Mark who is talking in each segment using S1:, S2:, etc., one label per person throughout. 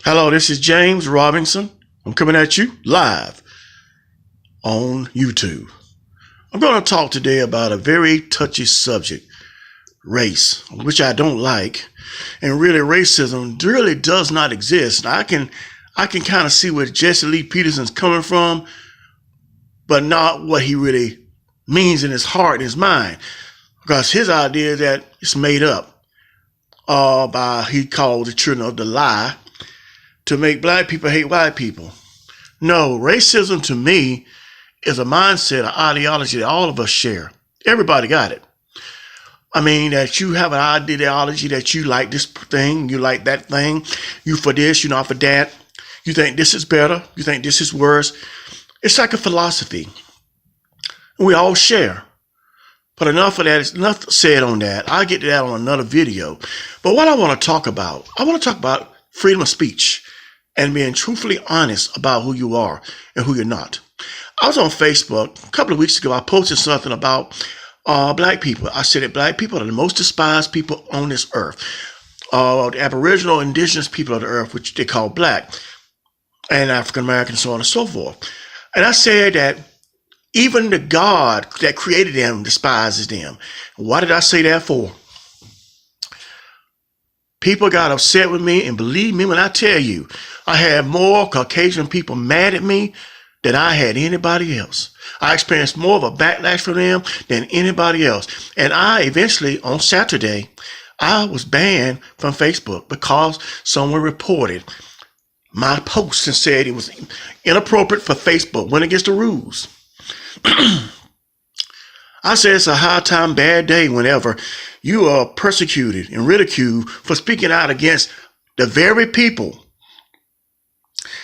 S1: Hello, this is James Robinson. I'm coming at you live on YouTube. I'm going to talk today about a very touchy subject, race, which I don't like. And really, racism really does not exist. I can kind of see where Jesse Lee Peterson's coming from, but not what he really means in his heart and his mind. Because his idea is that it's made up by, he called the children of the lie, to make black people hate white people. No, racism to me is a mindset, an ideology that all of us share. Everybody got it. I mean, that you have an ideology that you like this thing, you like that thing, you for this, you not for that. You think this is better, you think this is worse. It's like a philosophy. We all share. But enough of that, it's enough said on that. I'll get to that on another video. But what I want to talk about freedom of speech and being truthfully honest about who you are and who you're not. I was on Facebook a couple of weeks ago. I posted something about black people. I said that black people are the most despised people on this earth. The Aboriginal, indigenous people of the earth, which they call black, and African American, so on and so forth. And I said that even the God that created them despises them. Why did I say that for? People got upset with me, and believe me when I tell you, I had more Caucasian people mad at me than I had anybody else. I experienced more of a backlash from them than anybody else. And I eventually, on Saturday, I was banned from Facebook because someone reported my post and said it was inappropriate for Facebook, went against the rules. I said it's a high time, bad day whenever you are persecuted and ridiculed for speaking out against the very people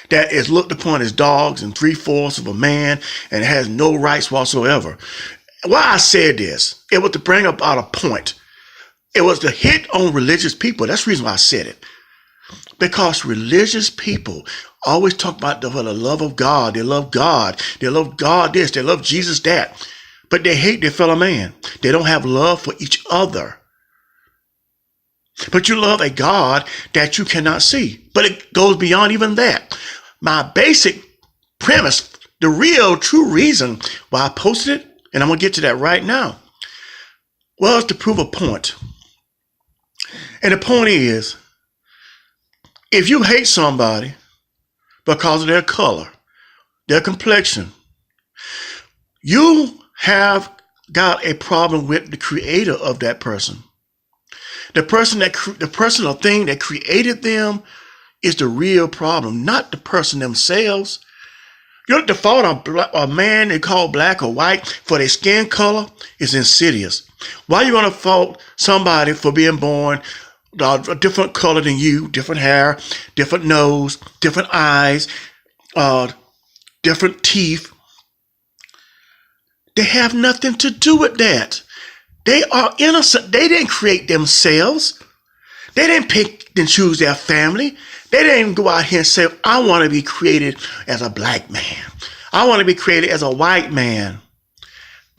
S1: that is looked upon as dogs and 3/4 of a man and has no rights whatsoever. Why I said this, it was to bring about a point. It was to hit on religious people. That's the reason why I said it. Because religious people always talk about the love of God. They love God. They love God this. They love Jesus that. But they hate their fellow man. They don't have love for each other. But you love a God that you cannot see. But it goes beyond even that. My basic premise, the real true reason why I posted it, and I'm going to get to that right now, was to prove a point. And the point is, if you hate somebody because of their color, their complexion, you have got a problem with the creator of that person. The person or thing that created them is the real problem, not the person themselves. You know, the fault of a man they call black or white for their skin color is insidious. Why are you going to fault somebody for being born a different color than you, different hair, different nose, different eyes, different teeth? They have nothing to do with that. They are innocent. They didn't create themselves. They didn't pick and choose their family. They didn't go out here and say, I want to be created as a black man. I want to be created as a white man.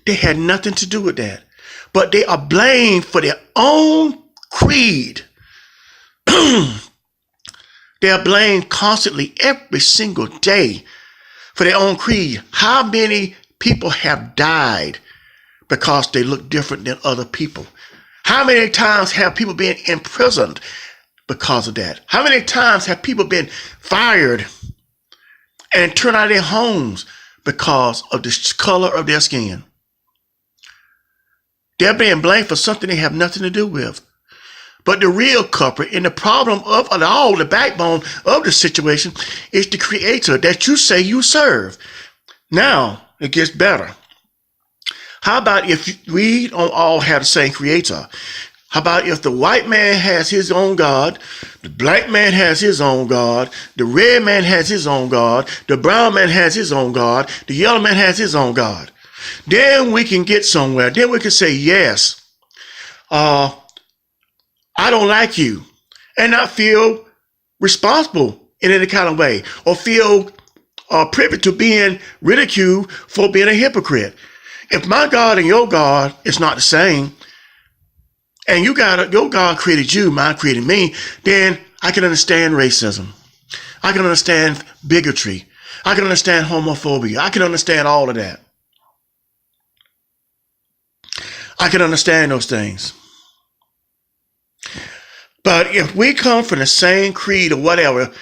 S1: They had nothing to do with that. But they are blamed for their own creed. They are blamed constantly every single day for their own creed. How many people have died because they look different than other people? How many times have people been imprisoned because of that? How many times have people been fired and turned out of their homes because of the color of their skin? They're being blamed for something they have nothing to do with. But the real culprit and the problem of it all, the backbone of the situation, is the creator that you say you serve. Now, it gets better. How about if we don't all have the same creator? How about if the white man has his own God, the black man has his own God, the red man has his own God, the brown man has his own God, the yellow man has his own God? Then we can get somewhere. Then we can say, yes, I don't like you, and not feel responsible in any kind of way, or feel privy to being ridiculed for being a hypocrite. If my God and your God is not the same, and your God created you, mine created me, then I can understand racism. I can understand bigotry. I can understand homophobia. I can understand all of that. I can understand those things. But if we come from the same creed or whatever,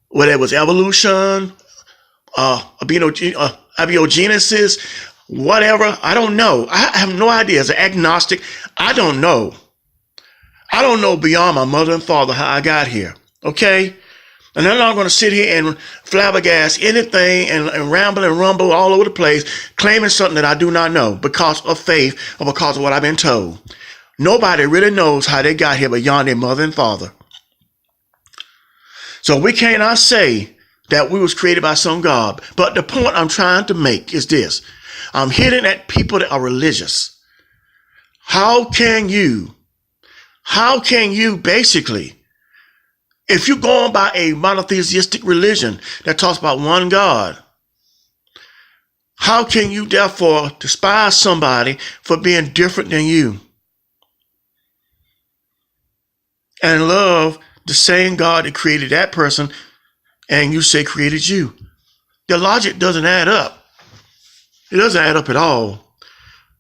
S1: whether it was evolution, abiogenesis, whatever, I don't know. I have no idea. As an agnostic, I don't know. I don't know beyond my mother and father how I got here. Okay? And I'm not going to sit here and flabbergast anything and ramble and rumble all over the place, claiming something that I do not know because of faith or because of what I've been told. Nobody really knows how they got here beyond their mother and father. So we cannot say that we was created by some God. But the point I'm trying to make is this. I'm hitting at people that are religious. How can you basically, if you're going by a monotheistic religion that talks about one God, how can you therefore despise somebody for being different than you and love the same God that created that person and you say created you? The logic doesn't add up. It doesn't add up at all.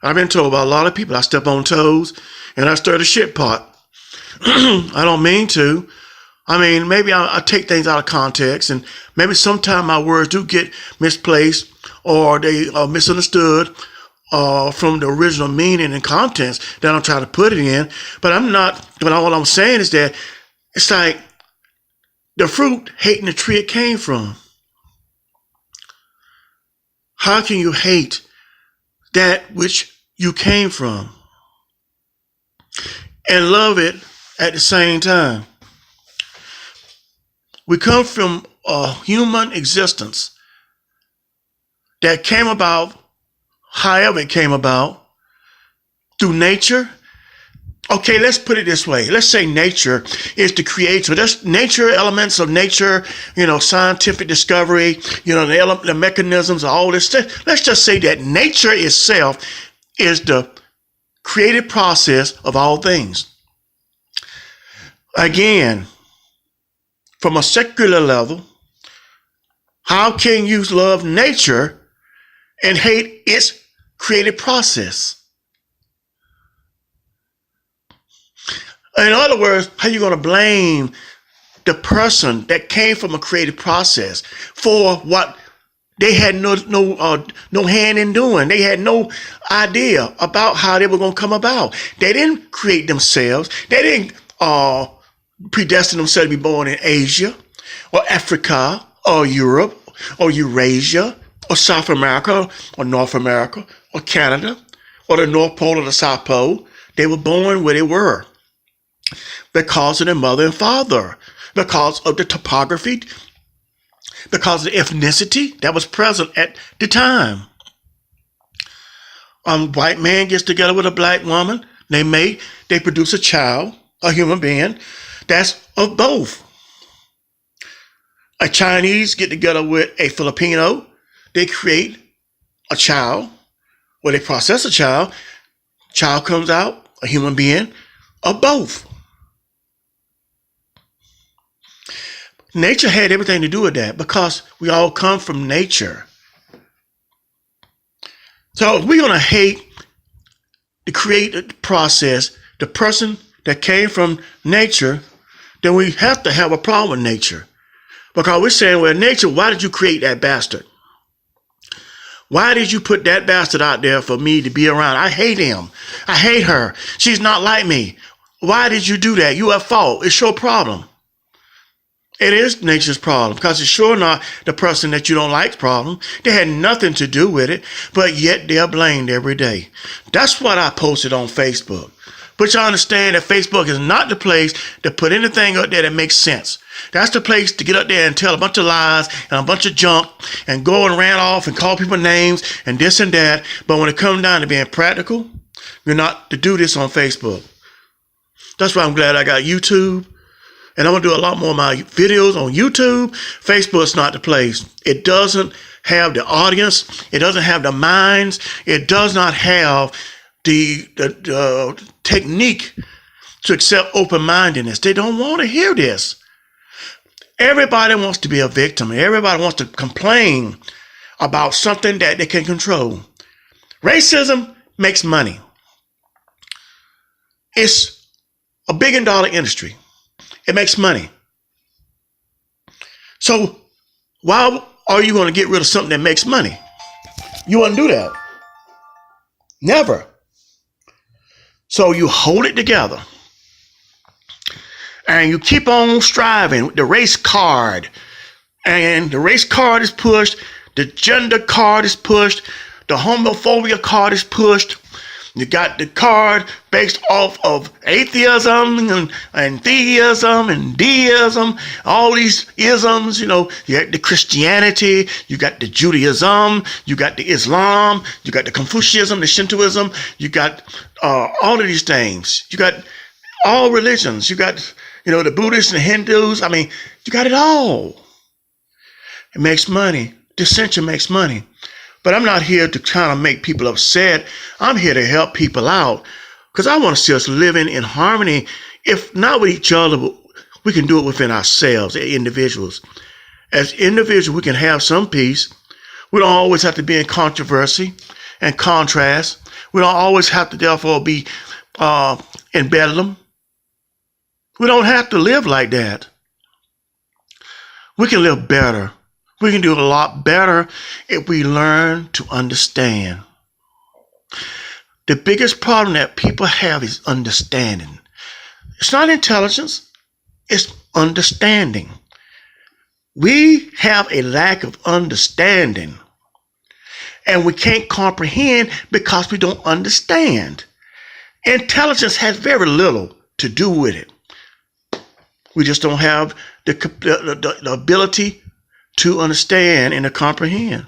S1: I've been told by a lot of people I step on toes and I stir the shit pot. I don't mean to. I mean, maybe I take things out of context, and maybe sometimes my words do get misplaced or they are misunderstood from the original meaning and contents that I'm trying to put it in. But all I'm saying is that it's like the fruit hating the tree it came from. How can you hate that which you came from and love it at the same time? We come from a human existence that came about, however it came about, through nature. Okay, let's put it this way. Let's say nature is the creator. There's nature, elements of nature, scientific discovery, the mechanisms, all this stuff. Let's just say that nature itself is the creative process of all things. Again, from a secular level, how can you love nature and hate its creative process? In other words, how are you going to blame the person that came from a creative process for what they had no hand in doing? They had no idea about how they were going to come about. They didn't create themselves. They didn't predestined themselves to be born in Asia or Africa or Europe or Eurasia or South America or North America or Canada or the North Pole or the South Pole. They were born where they were because of their mother and father, because of the topography, because of the ethnicity that was present at the time. White man gets together with a black woman. They produce a child, a human being. That's of both. A Chinese get together with a Filipino. They create a child, or they process a child. Child comes out, a human being, of both. Nature had everything to do with that because we all come from nature. So if we're going to hate the creative process, the person that came from nature, then we have to have a problem with nature. Because we're saying, well, nature, why did you create that bastard? Why did you put that bastard out there for me to be around? I hate him. I hate her. She's not like me. Why did you do that? You at fault. It's your problem. It is nature's problem because it's sure not the person that you don't like's problem. They had nothing to do with it, but yet they're blamed every day. That's what I posted on Facebook. But you understand that Facebook is not the place to put anything up there that makes sense. That's the place to get up there and tell a bunch of lies and a bunch of junk and go and rant off and call people names and this and that. But when it comes down to being practical, you're not to do this on Facebook. That's why I'm glad I got YouTube. And I'm going to do a lot more of my videos on YouTube. Facebook's not the place. It doesn't have the audience. It doesn't have the minds. It does not have the technique to accept open-mindedness. They don't want to hear this. Everybody wants to be a victim. Everybody wants to complain about something that they can control. Racism makes money. It's a $1 billion industry. It makes money. So why are you going to get rid of something that makes money? You wouldn't do that. Never. So you hold it together. And you keep on striving with the race card. And the race card is pushed. The gender card is pushed. The homophobia card is pushed. You got the card based off of atheism and theism and deism, all these isms, you got the Christianity, you got the Judaism, you got the Islam, you got the Confucianism, the Shintoism, you got all of these things. You got all religions. You got, the Buddhists and the Hindus. I mean, you got it all. It makes money. Dissension makes money. But I'm not here to kind of make people upset. I'm here to help people out because I want to see us living in harmony. If not with each other, we can do it within ourselves as individuals. As individuals, we can have some peace. We don't always have to be in controversy and contrast. We don't always have to, therefore, be in bedlam. We don't have to live like that. We can live better. We can do a lot better if we learn to understand. The biggest problem that people have is understanding. It's not intelligence, it's understanding. We have a lack of understanding, and we can't comprehend because we don't understand. Intelligence has very little to do with it. We just don't have the ability to understand and to comprehend.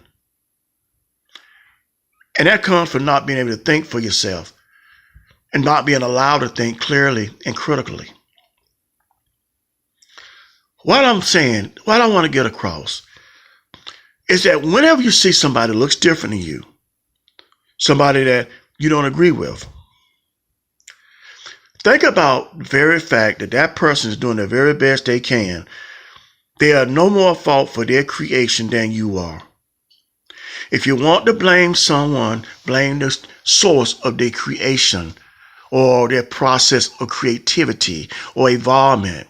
S1: And that comes from not being able to think for yourself and not being allowed to think clearly and critically. What I'm saying, what I want to get across is that whenever you see somebody that looks different than you, somebody that you don't agree with, think about the very fact that that person is doing the very best they can. They are no more at fault for their creation than you are. If you want to blame someone, blame the source of their creation or their process of creativity or evolvement.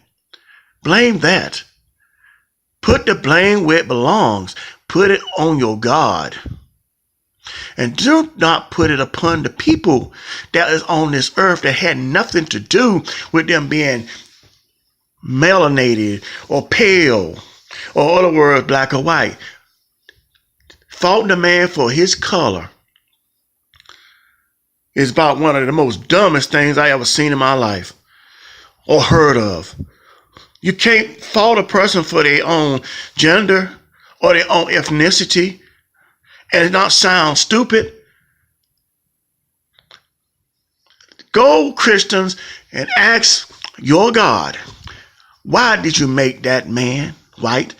S1: Blame that. Put the blame where it belongs. Put it on your God. And do not put it upon the people that is on this earth that had nothing to do with them being melanated or pale, or in other words, black or white. Faulting a man for his color is about one of the most dumbest things I ever seen in my life or heard of. You can't fault a person for their own gender or their own ethnicity and not sound stupid. Go, Christians, and ask your God, why did you make that man white?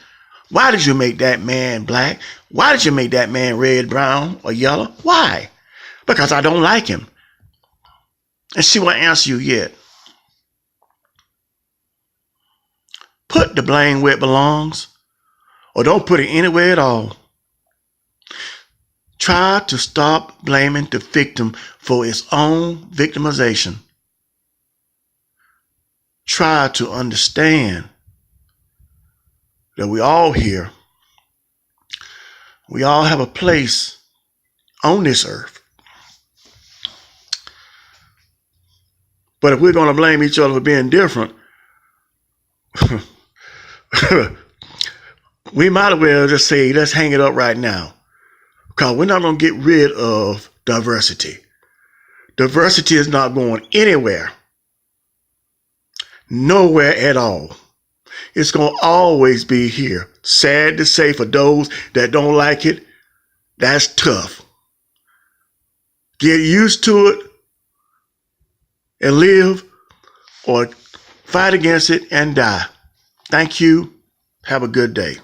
S1: Why did you make that man black? Why did you make that man red, brown, or yellow? Why? Because I don't like him. And see what answer you get. Put the blame where it belongs, or don't put it anywhere at all. Try to stop blaming the victim for its own victimization. Try to understand that we all here, we all have a place on this earth. But if we're going to blame each other for being different, we might as well just say, let's hang it up right now. Because we're not going to get rid of diversity. Diversity is not going anywhere. Nowhere at all. It's going to always be here. Sad to say for those that don't like it, that's tough. Get used to it and live, or fight against it and die. Thank you. Have a good day.